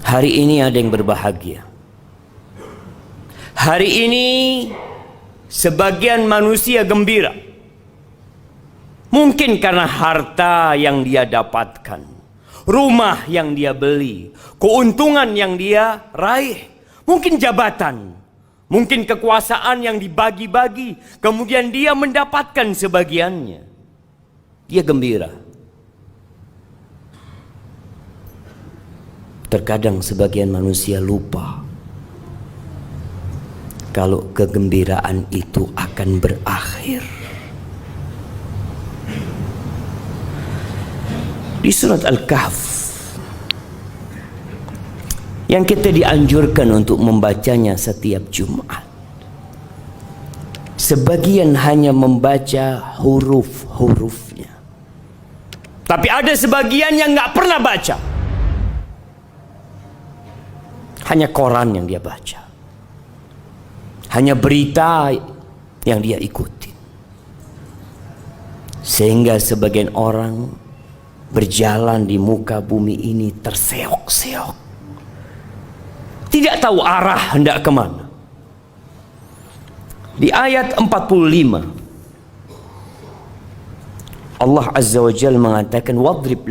Hari ini ada yang berbahagia. Hari ini sebagian manusia gembira. Mungkin karena harta yang dia dapatkan, rumah yang dia beli, keuntungan yang dia raih, mungkin jabatan, mungkin kekuasaan yang dibagi-bagi, kemudian dia mendapatkan sebagiannya. Dia gembira. Terkadang sebagian manusia lupa kalau kegembiraan itu akan berakhir. Di surat Al-Kahf yang kita dianjurkan untuk membacanya setiap Jumat, sebagian hanya membaca huruf-hurufnya, tapi ada sebagian yang nggak pernah baca, hanya koran yang dia baca, hanya berita yang dia ikuti, sehingga sebagian orang berjalan di muka bumi ini terseok-seok, tidak tahu arah hendak kemana. Di ayat 45 Allah Azza wa Jalla mengatakan, wadrib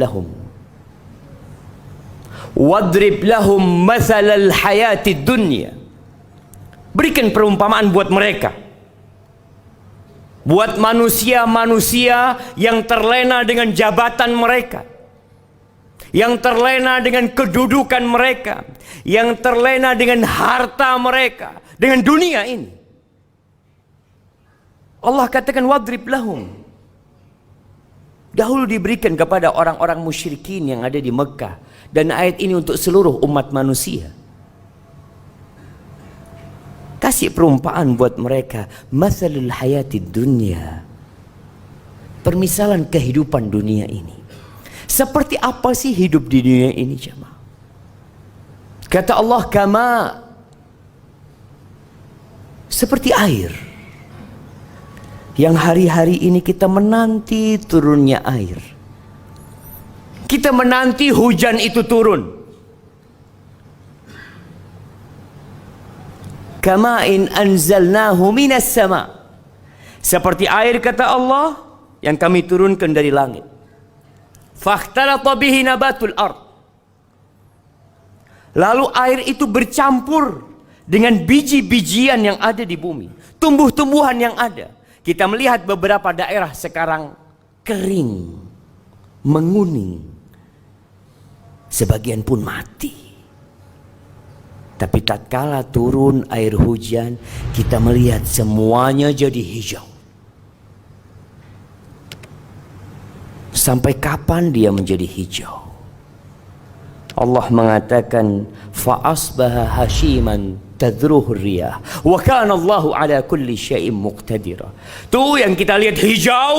lahum mathalal hayatid dunya. Berikan perumpamaan buat mereka, buat manusia-manusia yang terlena dengan jabatan mereka, yang terlena dengan kedudukan mereka, yang terlena dengan harta mereka, dengan dunia ini. Allah katakan wadrib lahum. Dahulu diberikan kepada orang-orang musyrikin yang ada di Mekah, dan ayat ini untuk seluruh umat manusia. Kasih perumpamaan buat mereka, mathalul hayatid dunya, permisalan kehidupan dunia ini. Seperti apa sih hidup di dunia ini, jemaah? Kata Allah, kama, seperti air yang hari-hari ini kita menanti turunnya air. Kita menanti hujan itu turun. Kama'in anzalnahu minas sama, seperti air, kata Allah, yang kami turunkan dari langit. Fakhtalata bihi nabatul ard, lalu air itu bercampur dengan biji-bijian yang ada di bumi, tumbuh-tumbuhan yang ada. Kita melihat beberapa daerah sekarang kering, menguning, sebagian pun mati. Tapi tatkala turun air hujan, kita melihat semuanya jadi hijau. Sampai kapan dia menjadi hijau? Allah mengatakan, fa asbaha hashiman tadruhu riyah wa kana Allahu ala kulli syai'in muqtadira. Tuh yang kita lihat hijau,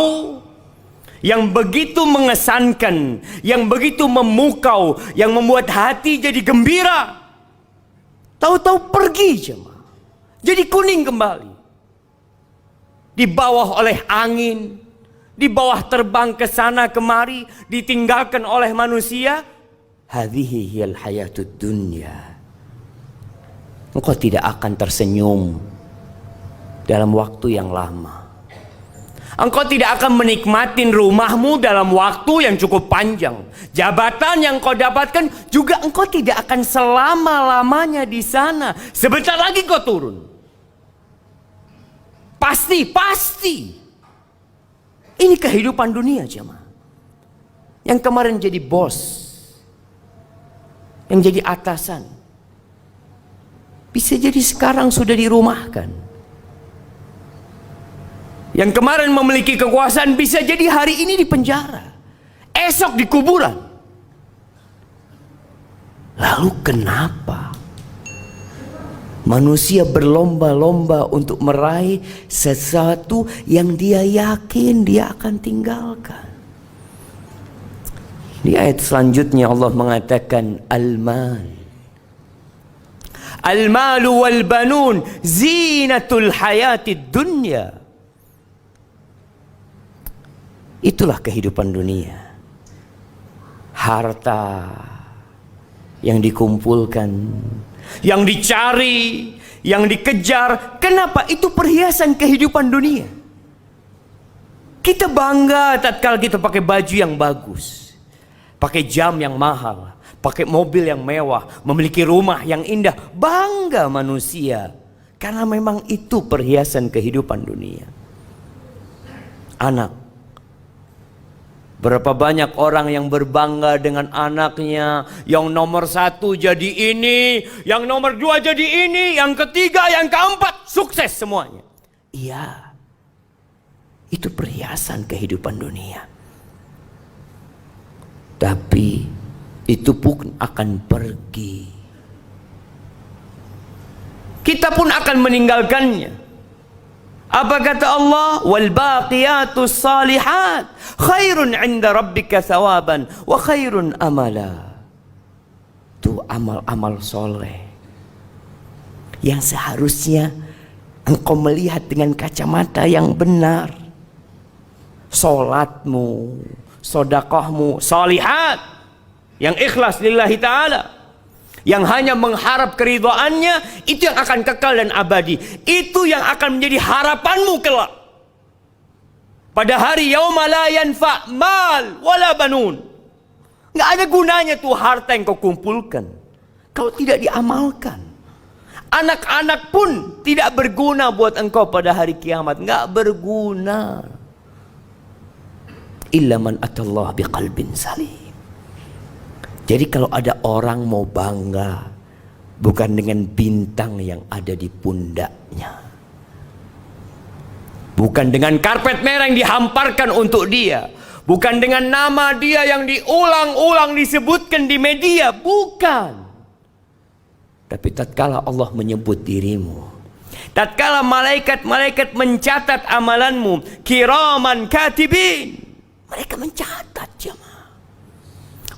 yang begitu mengesankan, yang begitu memukau, yang membuat hati jadi gembira. Tahu-tahu pergi, jemaah, jadi kuning kembali. Di bawah oleh angin, di bawah terbang ke sana kemari, ditinggalkan oleh manusia. Hadhihi hiyal hayatud dunya. Engkau tidak akan tersenyum dalam waktu yang lama. Engkau tidak akan menikmatin rumahmu dalam waktu yang cukup panjang. Jabatan yang kau dapatkan juga engkau tidak akan selama-lamanya di sana. Sebentar lagi kau turun. Pasti. Ini kehidupan dunia, jemaah. Yang kemarin jadi bos, yang jadi atasan, bisa jadi sekarang sudah dirumahkan. Yang kemarin memiliki kekuasaan bisa jadi hari ini di penjara, esok di kuburan. Lalu kenapa manusia berlomba-lomba untuk meraih sesuatu yang dia yakin dia akan tinggalkan? Di ayat selanjutnya Allah mengatakan, al-malu wal banun zinatul hayatid dunya. Itulah kehidupan dunia. Harta, yang dikumpulkan, yang dicari, yang dikejar. Kenapa? Itu perhiasan kehidupan dunia. Kita bangga tatkala kita pakai baju yang bagus, pakai jam yang mahal, pakai mobil yang mewah, memiliki rumah yang indah. Bangga manusia, karena memang itu perhiasan kehidupan dunia. Anak, berapa banyak orang yang berbangga dengan anaknya, yang nomor 1 jadi ini, yang nomor 2 jadi ini, yang ketiga, yang keempat, sukses semuanya. Iya, itu perhiasan kehidupan dunia. Tapi itu pun akan pergi. Kita pun akan meninggalkannya. Apa kata Allah? Wal baqiyatus salihat khairun 'inda rabbika thawaban wa khairun amala. Itu amal-amal soleh yang seharusnya engkau melihat dengan kacamata yang benar. Solatmu, sedekahmu, salihat, yang ikhlas lillahi ta'ala, yang hanya mengharap keridhaannya, itu yang akan kekal dan abadi. Itu yang akan menjadi harapanmu kelak. Pada hari yauma la yanfa' mal wala banun. Nggak ada gunanya tuh harta yang kau kumpulkan kalau tidak diamalkan. Anak-anak pun tidak berguna buat engkau pada hari kiamat. Nggak berguna. Illa man atallah biqalbin salim. Jadi kalau ada orang mau bangga, bukan dengan bintang yang ada di pundaknya, bukan dengan karpet merah yang dihamparkan untuk dia, bukan dengan nama dia yang diulang-ulang disebutkan di media, bukan. Tapi tatkala Allah menyebut dirimu, tatkala malaikat-malaikat mencatat amalanmu, kiraman katibin, mereka mencatat, jemaah.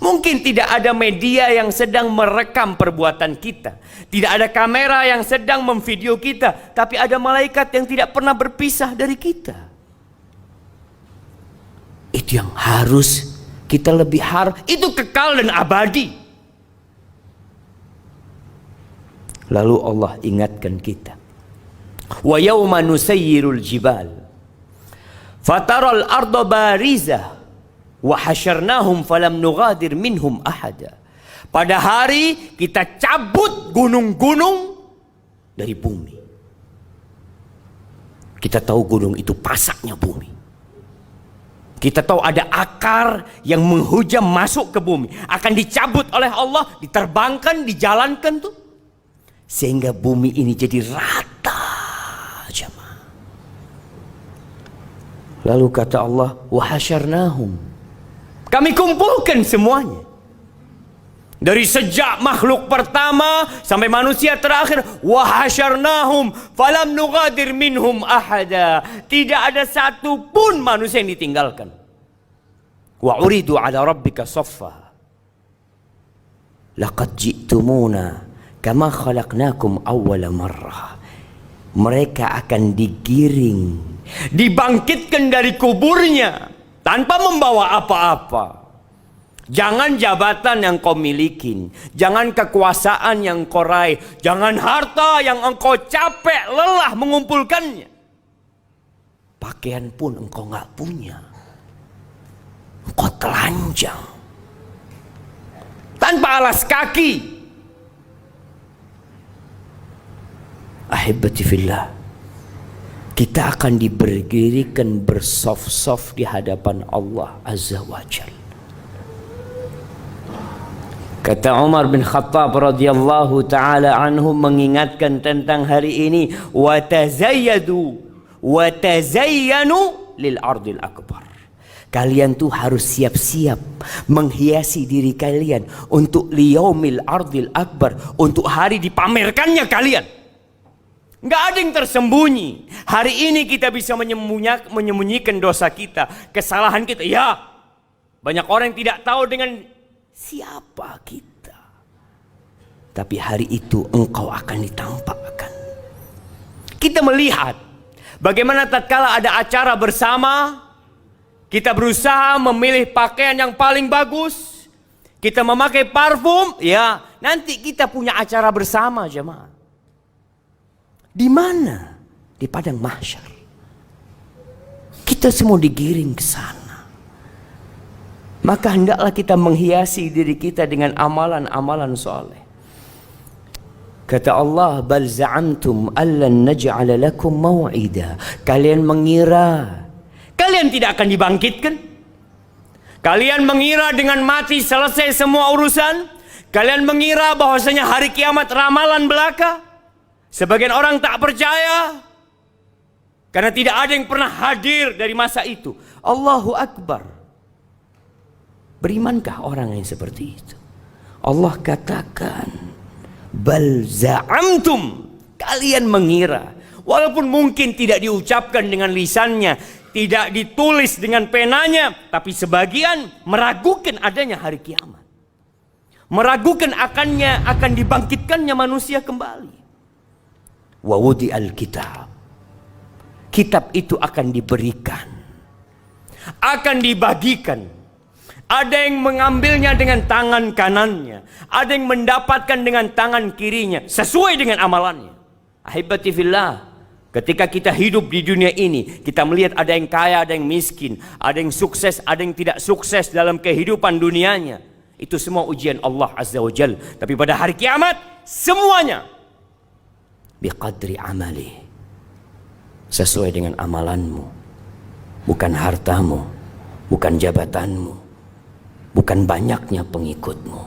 Mungkin tidak ada media yang sedang merekam perbuatan kita, tidak ada kamera yang sedang memvideo kita, tapi ada malaikat yang tidak pernah berpisah dari kita. Itu yang harus kita lebih itu kekal dan abadi. Lalu Allah ingatkan kita, wa yawma nusayyirul jibal fataral arda barizah wa hasyarnahum falam nughadir minhum ahada. Pada hari kita cabut gunung-gunung dari bumi. Kita tahu gunung itu pasaknya bumi. Kita tahu ada akar yang menghujam masuk ke bumi, akan dicabut oleh Allah, diterbangkan, dijalankan tuh, sehingga bumi ini jadi rata, jemaah. Lalu kata Allah, wa hasyarnahum, kami kumpulkan semuanya. Dari sejak makhluk pertama sampai manusia terakhir, wa hasyarnahum falam nughadir minhum ahada. Tidak ada satu pun manusia yang ditinggalkan. Wa uridu ala rabbika saffa laqad ji'tumuna kama khalaqnakum awwala marrah. Mereka akan digiring, dibangkitkan dari kuburnya tanpa membawa apa-apa. Jangan jabatan yang kau miliki, jangan kekuasaan yang kau raih, jangan harta yang engkau capek lelah mengumpulkannya. Pakaian pun engkau nggak punya, engkau telanjang, tanpa alas kaki. Ahibati fillah, kita akan diberdirikan bersaf-saf di hadapan Allah Azza wa Jalla. Kata Umar bin Khattab radhiyallahu taala anhu mengingatkan tentang hari ini, wa tazayyadu wa tazayyanu lil ardil akbar. Kalian tuh harus siap-siap menghiasi diri kalian untuk liyaumil ardil akbar, untuk hari dipamerkannya kalian. Nggak ada yang tersembunyi. Hari ini kita bisa menyembunyikan dosa kita, kesalahan kita. Ya, banyak orang yang tidak tahu dengan siapa kita. Tapi hari itu engkau akan ditampakkan. Kita melihat bagaimana tatkala ada acara bersama, kita berusaha memilih pakaian yang paling bagus, kita memakai parfum, ya nanti kita punya acara bersama jemaah. Di mana? Di padang mahsyar. Kita semua digiring ke sana. Maka hendaklah kita menghiasi diri kita dengan amalan-amalan soleh. Kata Allah, bal za'amtum allan naj'ala lakum mau'ida. Kalian mengira kalian tidak akan dibangkitkan? Kalian mengira dengan mati selesai semua urusan? Kalian mengira bahwasanya hari kiamat ramalan belaka? Sebagian orang tak percaya karena tidak ada yang pernah hadir dari masa itu. Allahu Akbar. Berimankah orang yang seperti itu? Allah katakan, bal za'amtum, kalian mengira. Walaupun mungkin tidak diucapkan dengan lisannya, tidak ditulis dengan penanya, tapi sebagian meragukan adanya hari kiamat, meragukan akan dibangkitkannya manusia kembali. Wa wudi'al kitab, kitab itu akan diberikan, akan dibagikan. Ada yang mengambilnya dengan tangan kanannya, ada yang mendapatkan dengan tangan kirinya sesuai dengan amalannya. Ahibati fillah, ketika kita hidup di dunia ini, kita melihat ada yang kaya, ada yang miskin, ada yang sukses, ada yang tidak sukses dalam kehidupan dunianya. Itu semua ujian Allah Azza wa Jal. Tapi pada hari kiamat, semuanya biqadri amali, sesuai dengan amalanmu. Bukan hartamu, bukan jabatanmu, bukan banyaknya pengikutmu.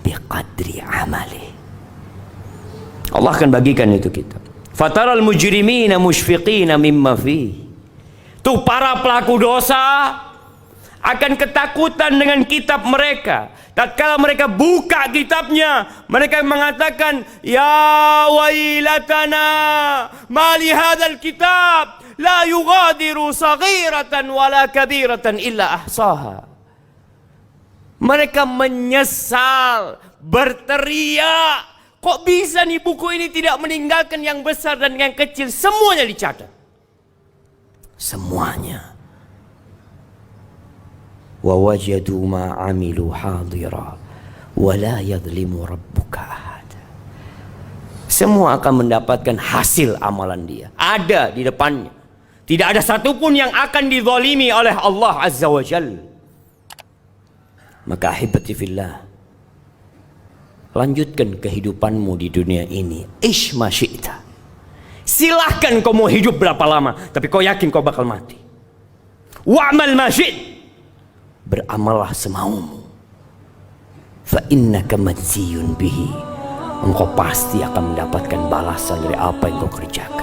Biqadri amali. Allah akan bagikan itu kitab. Fataral mujrimina musyfiqina mimma fi. Tuh para pelaku dosa akan ketakutan dengan kitab mereka. Tatkala mereka buka kitabnya, mereka mengatakan, ya wailatana ma li hadzal kitab la yughadiru saghiratan wala kabiratan illa ahsaha. Mereka menyesal, berteriak, kok bisa nih buku ini tidak meninggalkan yang besar dan yang kecil, semuanya dicatat. Semuanya. Wa wajadu ma amilu hadira wa la yadhlimu rabbuka ahad. Semua akan mendapatkan hasil amalan dia. Ada di depannya. Tidak ada satupun yang akan dizalimi oleh Allah Azza wa Jalla. Maka ahibati fillah, lanjutkan kehidupanmu di dunia ini. Ish ma syi'ta. Silahkan kau mau hidup berapa lama, tapi kau yakin kau bakal mati. Wa'mal ma syi't. Beramallah semaumu. Fa innaka majziyun bihi. Engkau pasti akan mendapatkan balasan dari apa yang kau kerjakan.